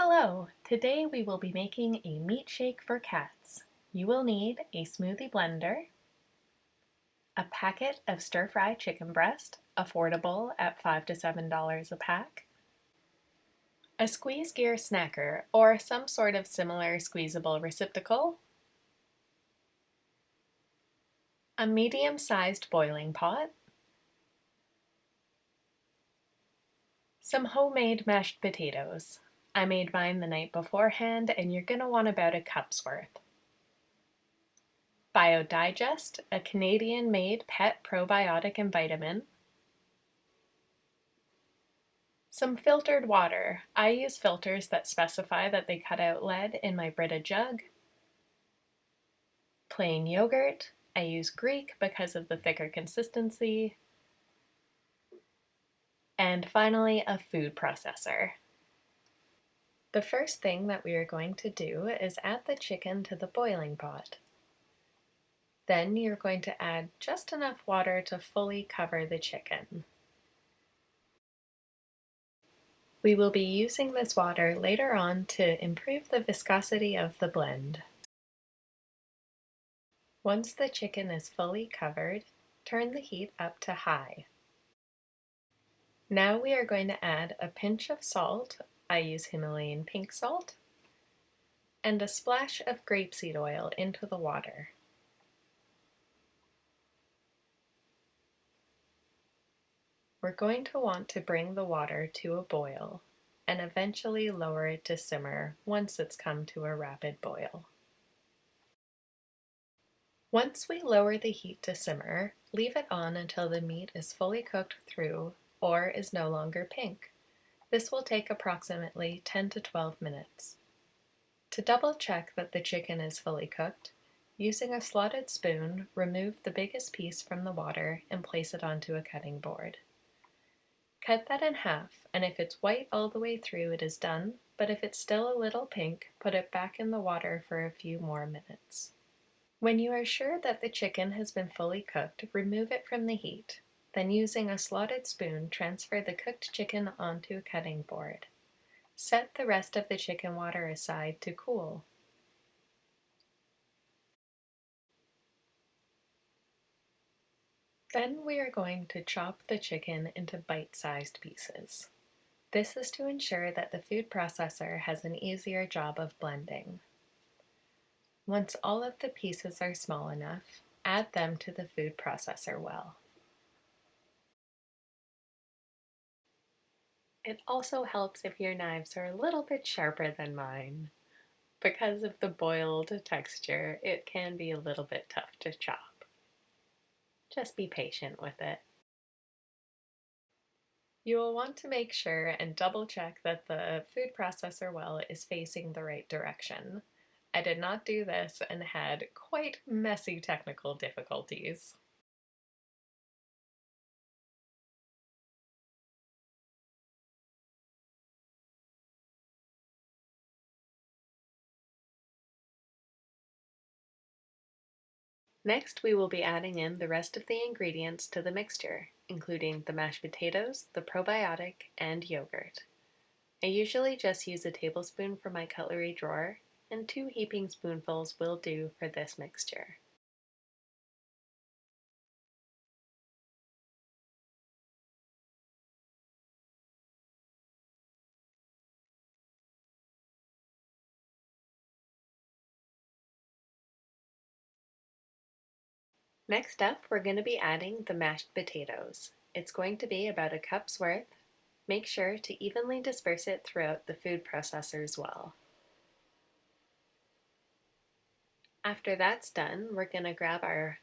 Hello! Today we will be making a meat shake for cats. You will need a smoothie blender, a packet of stir-fry chicken breast, affordable at $5 to $7 a pack, a squeeze gear snacker or some sort of similar squeezable receptacle, a medium-sized boiling pot, some homemade mashed potatoes. I made mine the night beforehand and you're going to want about a cup's worth. Biodigest, a Canadian-made pet probiotic and vitamin. Some filtered water. I use filters that specify that they cut out lead in my Brita jug. Plain yogurt. I use Greek because of the thicker consistency. And finally, a food processor. The first thing that we are going to do is add the chicken to the boiling pot. Then you're going to add just enough water to fully cover the chicken. We will be using this water later on to improve the viscosity of the blend. Once the chicken is fully covered, turn the heat up to high. Now we are going to add a pinch of salt, I use Himalayan pink salt, and a splash of grapeseed oil into the water. We're going to want to bring the water to a boil and eventually lower it to simmer once it's come to a rapid boil. Once we lower the heat to simmer, leave it on until the meat is fully cooked through or is no longer pink. This will take approximately 10 to 12 minutes. To double check that the chicken is fully cooked, using a slotted spoon, remove the biggest piece from the water and place it onto a cutting board. Cut that in half, and if it's white all the way through, it is done, but if it's still a little pink, put it back in the water for a few more minutes. When you are sure that the chicken has been fully cooked, remove it from the heat. Then using a slotted spoon, transfer the cooked chicken onto a cutting board. Set the rest of the chicken water aside to cool. Then we are going to chop the chicken into bite-sized pieces. This is to ensure that the food processor has an easier job of blending. Once all of the pieces are small enough, add them to the food processor well. It also helps if your knives are a little bit sharper than mine. Because of the boiled texture, it can be a little bit tough to chop. Just be patient with it. You will want to make sure and double check that the food processor well is facing the right direction. I did not do this and had quite messy technical difficulties. Next, we will be adding in the rest of the ingredients to the mixture, including the mashed potatoes, the probiotic, and yogurt. I usually just use a tablespoon for my cutlery drawer, and 2 heaping spoonfuls will do for this mixture. Next up, we're going to be adding the mashed potatoes. It's going to be about a cup's worth. Make sure to evenly disperse it throughout the food processor as well. After that's done, we're going to grab our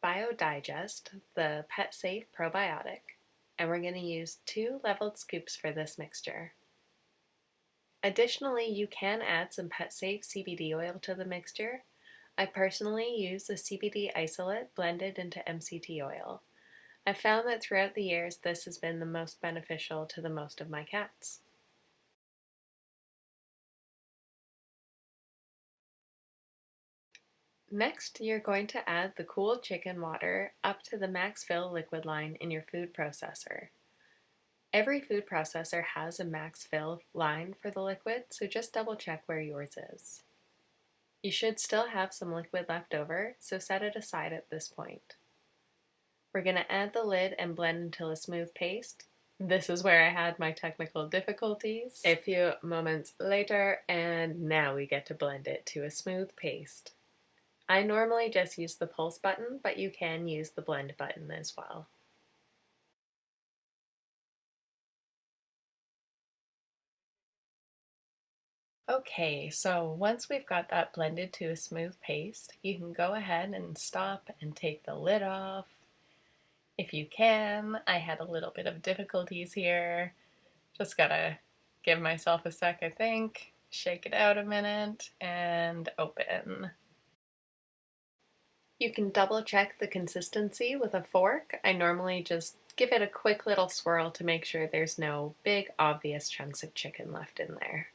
Biodigest, the pet safe probiotic, and we're going to use 2 leveled scoops for this mixture. Additionally, you can add some pet safe CBD oil to the mixture. I personally use the CBD isolate blended into MCT oil. I've found that throughout the years this has been the most beneficial to the most of my cats. Next, you're going to add the cool chicken water up to the max fill liquid line in your food processor. Every food processor has a max fill line for the liquid, so just double check where yours is. You should still have some liquid left over, so set it aside at this point. We're going to add the lid and blend until a smooth paste. This is where I had my technical difficulties. A few moments later, and now we get to blend it to a smooth paste. I normally just use the pulse button, but you can use the blend button as well. Okay, so once we've got that blended to a smooth paste, you can go ahead and stop and take the lid off. If you can, I had a little bit of difficulties here. Just gotta give myself a sec, I think. Shake it out a minute and open. You can double check the consistency with a fork. I normally just give it a quick little swirl to make sure there's no big obvious chunks of chicken left in there.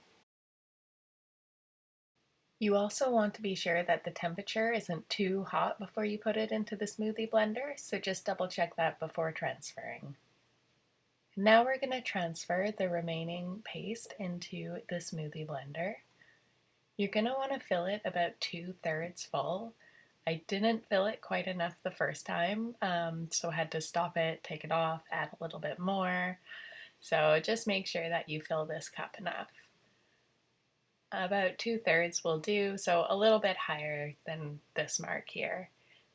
You also want to be sure that the temperature isn't too hot before you put it into the smoothie blender, so just double check that before transferring. Now we're going to transfer the remaining paste into the smoothie blender. You're going to want to fill it about 2/3 full. I didn't fill it quite enough the first time, so I had to stop it, take it off, add a little bit more. So just make sure that you fill this cup enough. About 2/3 will do, so a little bit higher than this mark here.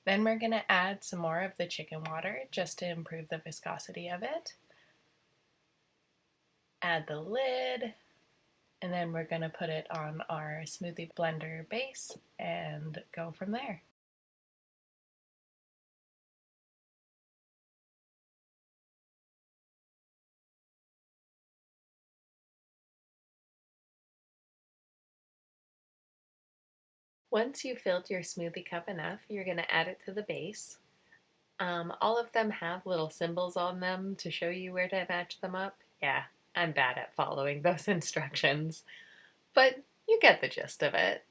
Then we're going to add some more of the chicken water just to improve the viscosity of it. Add the lid, and then we're going to put it on our smoothie blender base and go from there. Once you've filled your smoothie cup enough, you're going to add it to the base. All of them have little symbols on them to show you where to match them up. Yeah, I'm bad at following those instructions, but you get the gist of it.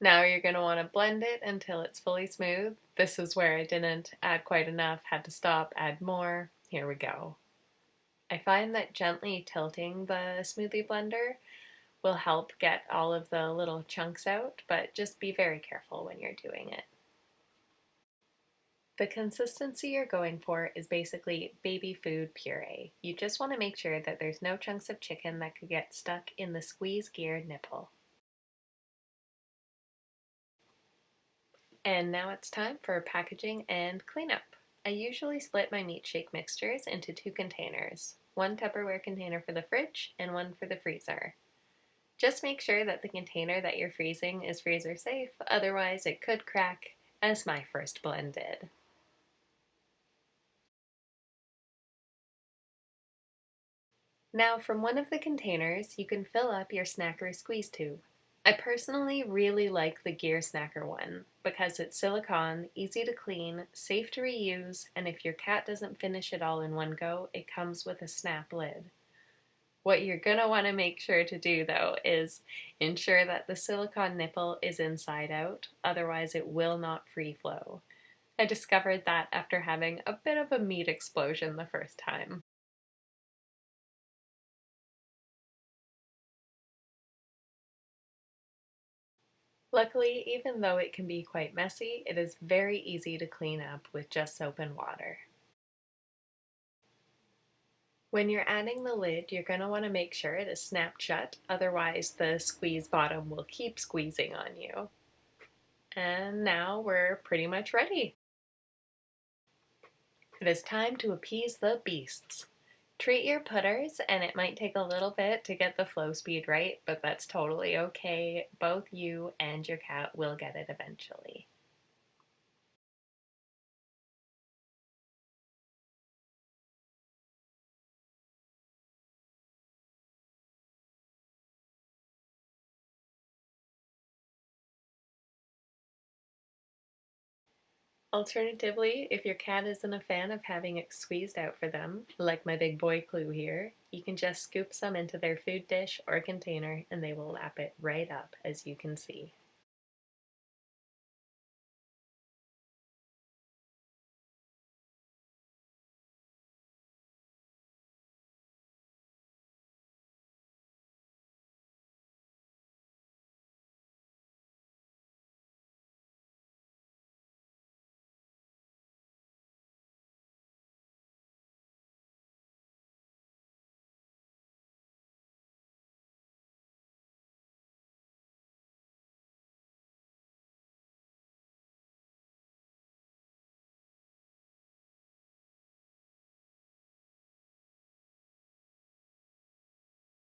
Now you're going to want to blend it until it's fully smooth. This is where I didn't add quite enough, had to stop, add more. Here we go. I find that gently tilting the smoothie blender will help get all of the little chunks out, but just be very careful when you're doing it. The consistency you're going for is basically baby food puree. You just want to make sure that there's no chunks of chicken that could get stuck in the squeeze gear nipple. And now it's time for packaging and cleanup. I usually split my Meatshake mixtures into 2 containers, one Tupperware container for the fridge and one for the freezer. Just make sure that the container that you're freezing is freezer safe, otherwise it could crack, as my first blend did. Now from one of the containers, you can fill up your Snacker squeeze tube. I personally really like the Gear Snacker one because it's silicone, easy to clean, safe to reuse, and if your cat doesn't finish it all in one go, it comes with a snap lid. What you're going to want to make sure to do though is ensure that the silicone nipple is inside out, otherwise it will not free flow. I discovered that after having a bit of a meat explosion the first time. Luckily, even though it can be quite messy, it is very easy to clean up with just soap and water. When you're adding the lid, you're going to want to make sure it is snapped shut, otherwise the squeeze bottom will keep squeezing on you. And now we're pretty much ready. It is time to appease the beasts. Treat your putters, and it might take a little bit to get the flow speed right, but that's totally okay. Both you and your cat will get it eventually. Alternatively, if your cat isn't a fan of having it squeezed out for them, like my big boy Clue here, you can just scoop some into their food dish or container and they will lap it right up, as you can see.